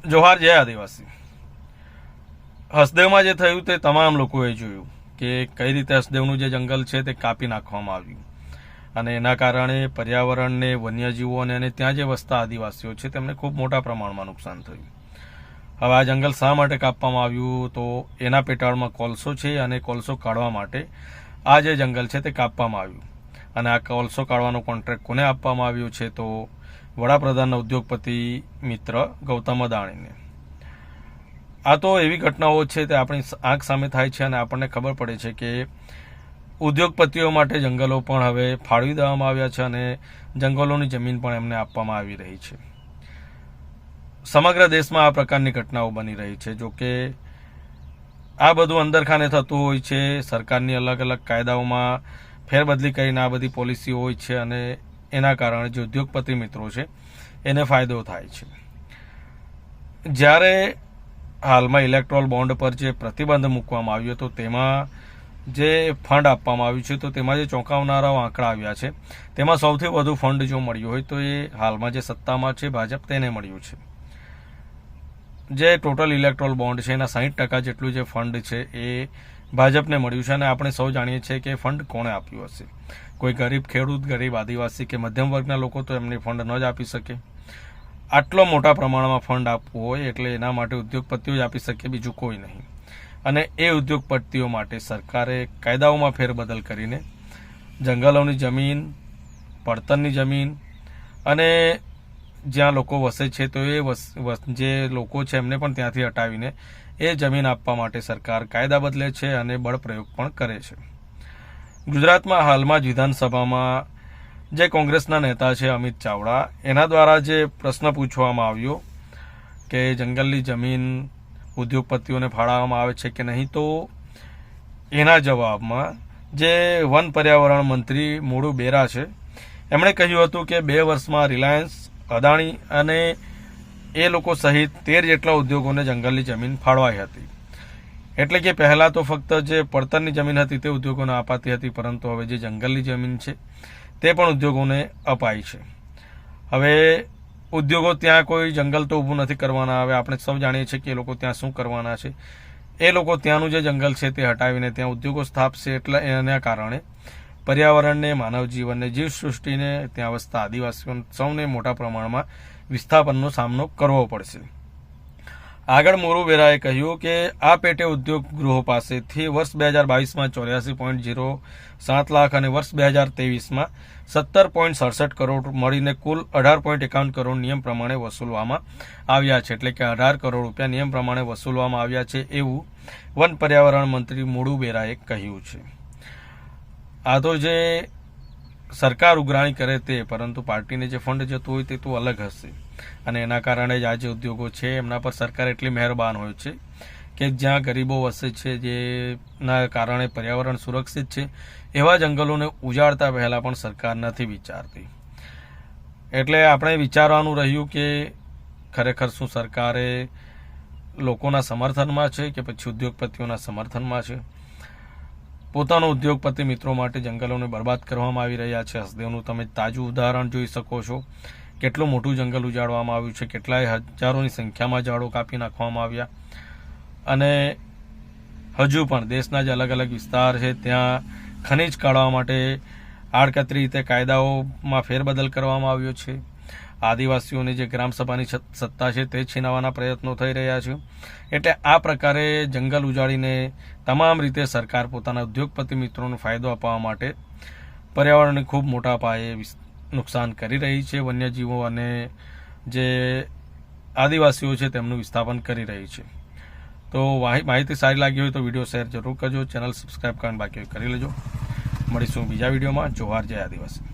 જોહાર જય આદિવાસી। હસદેવમાં જે થયું તે તમામ લોકોએ જોયું કે કઈ રીતે હસદેવનું જે જંગલ છે તે કાપી નાખવામાં આવ્યું અને એના કારણે પર્યાવરણને, વન્યજીવોને અને ત્યાં જે વસતા આદિવાસીઓ છે તેમને ખૂબ મોટા પ્રમાણમાં નુકસાન થયું। હવે આ જંગલ શા માટે કાપવામાં આવ્યું? તો એના પેટાળમાં કોલસો છે અને કોલસો કાઢવા માટે આ જે જંગલ છે તે કાપવામાં આવ્યું અને આ કોલસો કાઢવાનો કોન્ટ્રાક્ટ કોને આપવામાં આવ્યો છે? તો વડાપ્રધાનના ઉદ્યોગપતિ મિત્ર ગૌતમ અદાણીને। આ તો એવી ઘટનાઓ છે તે આપણી આંખ સામે થાય છે અને આપણને ખબર પડે છે કે ઉદ્યોગપતિઓ માટે જંગલો પણ હવે ફાળવી દેવામાં આવ્યા છે અને જંગલોની જમીન પણ એમને આપવામાં આવી રહી છે। સમગ્ર દેશમાં આ પ્રકારની ઘટનાઓ બની રહી છે। જો કે આ બધું અંદરખાને થતું હોય છે, સરકારની અલગ અલગ કાયદાઓમાં ફેરબદલી કરીને આ બધી પોલિસીઓ હોય છે અને એના કારણે જે ઉદ્યોગપતિ મિત્રો છે એને ફાયદો થાય છે। જ્યારે હાલમાં ઇલેક્ટ્રોલ બોન્ડ પર જે પ્રતિબંધ મૂકવામાં આવ્યો હતો તેમાં જે ફંડ આપવામાં આવ્યું છે તો તેમાં જે ચોંકાવનારા આંકડા આવ્યા છે તેમાં સૌથી વધુ ફંડ જો મળ્યું હોય તો એ હાલમાં જે સત્તામાં છે ભાજપ તેને મળ્યું છે। જે ટોટલ ઇલેક્ટ્રોલ બોન્ડ છે એના 60% જેટલું જે ફંડ છે એ ભાજપને મળ્યું છે અને આપણે સૌ જાણીએ છીએ કે ફંડ કોણે આપ્યું હશે। કોઈ ગરીબ ખેડૂત, ગરીબ આદિવાસી કે મધ્યમ વર્ગના લોકો તો એમને ફંડ ન જ આપી શકે। આટલો મોટા પ્રમાણમાં ફંડ આપવું હોય એટલે એના માટે ઉદ્યોગપતિઓ જ આપી શકે, બીજું કોઈ નહીં। અને એ ઉદ્યોગપતિઓ માટે સરકારે કાયદાઓમાં ફેરબદલ કરીને જંગલોની જમીન, પડતરની જમીન અને જ્યાં લોકો વસે છે તો એ જે લોકો છે એમને પણ ત્યાંથી હટાવીને એ જમીન આપવા માટે સરકાર કાયદા બદલે છે અને બળ પ્રયોગ પણ કરે છે। ગુજરાતમાં હાલમાં જ વિધાનસભામાં જે કોંગ્રેસના નેતા છે અમિત ચાવડા, એના દ્વારા જે પ્રશ્ન પૂછવામાં આવ્યો કે જંગલની જમીન ઉદ્યોગપતિઓને ફાળવવામાં આવે છે કે નહીં, તો એના જવાબમાં જે વન પર્યાવરણ મંત્રી મોડુ બેરા છે એમણે કહ્યું હતું કે 2 વર્ષમાં રિલાયન્સ, અદાણી અને એ લોકો સહિત 13 જેટલા ઉદ્યોગોને જંગલની જમીન ફાળવાઈ હતી। એટલે કે પહેલાં તો ફક્ત જે પડતરની જમીન હતી તે ઉદ્યોગોને અપાતી હતી, પરંતુ હવે જે જંગલની જમીન છે તે પણ ઉદ્યોગોને અપાય છે। હવે ઉદ્યોગો ત્યાં કોઈ જંગલ તો ઊભું નથી કરવાના। હવે આપણે સૌ જાણીએ છીએ કે એ લોકો ત્યાં શું કરવાના છે। એ લોકો ત્યાંનું જે જંગલ છે તે હટાવીને ત્યાં ઉદ્યોગો સ્થાપશે, એટલે એના કારણે પર્યાવરણને, માનવ જીવનને, જીવસૃષ્ટિને, ત્યાં વસતા આદિવાસીઓ સૌને મોટા પ્રમાણમાં વિસ્થાપનનો સામનો કરવો પડશે। આગળ મોરુ બેરાએ કહ્યું કે આ પેટે ઉદ્યોગ ગૃહો પાસેથી વર્ષ 2022માં 84.07 લાખ અને વર્ષ 2023માં 17.67 કરોડ મળીને કુલ 18.51 કરોડ નિયમ પ્રમાણે વસૂલવામાં આવ્યા છે। એટલે કે 18 કરોડ રૂપિયા નિયમ પ્રમાણે વસૂલવામાં આવ્યા છે એવું વન પર્યાવરણ મંત્રી મોરુ બેરાએ કહ્યું છે। આ તો જે સરકાર ઉઘરાણી કરે તે, પરંતુ પાર્ટીને જે ફંડ જતું હોય તે તો અલગ હશે અને એના કારણે જ આ જે ઉદ્યોગો છે એમના પર સરકાર એટલી મહેરબાન હોય છે કે જ્યાં ગરીબો વસે છે, જેના કારણે પર્યાવરણ સુરક્ષિત છે, એવા જંગલોને ઉજાડતા પહેલાં પણ સરકાર નથી વિચારતી। એટલે આપણે વિચારવાનું રહ્યું કે ખરેખર શું સરકારે લોકોના સમર્થનમાં છે કે પછી ઉદ્યોગપતિઓના સમર્થનમાં છે। પોતાનો ઉદ્યોગપતિ મિત્રો માટે જંગલોને બરબાદ કરવામાં આવી રહ્યા છે। હસદેવનું તમે તાજું ઉદાહરણ જોઈ શકો છો। કેટલું મોટું જંગલ ઉજાડવામાં આવ્યું છે, કેટલાય હજારોની સંખ્યામાં ઝાડો કાપી નાખવામાં આવ્યા અને હજુ પણ દેશના જે અલગ અલગ વિસ્તાર છે ત્યાં ખનિજ કાઢવા માટે આડકતરી રીતે કાયદાઓમાં ફેરબદલ કરવામાં આવ્યો છે। આદિવાસીઓની જે ગ્રામસભાની સત્તા છે તે છીનવવાના પ્રયત્નો થઈ રહ્યા છે। એટલે આ પ્રકારે જંગલ ઉજાડીને તમામ રીતે સરકાર પોતાના ઉદ્યોગપતિ મિત્રોનો ફાયદો અપાવવા માટે પર્યાવરણને ખૂબ મોટા પાયે નુકસાન કરી રહી છે। વન્યજીવો અને જે આદિવાસીઓ છે તેમનું વિસ્થાપન કરી રહી છે। તો માહિતી સારી લાગી હોય તો વિડીયો શેર જરૂર કરજો, ચેનલ સબસ્ક્રાઈબ કરવાનું બાકી હોય કરી લેજો। મળીશું બીજા વિડીયોમાં। જોહાર, જય આદિવાસી।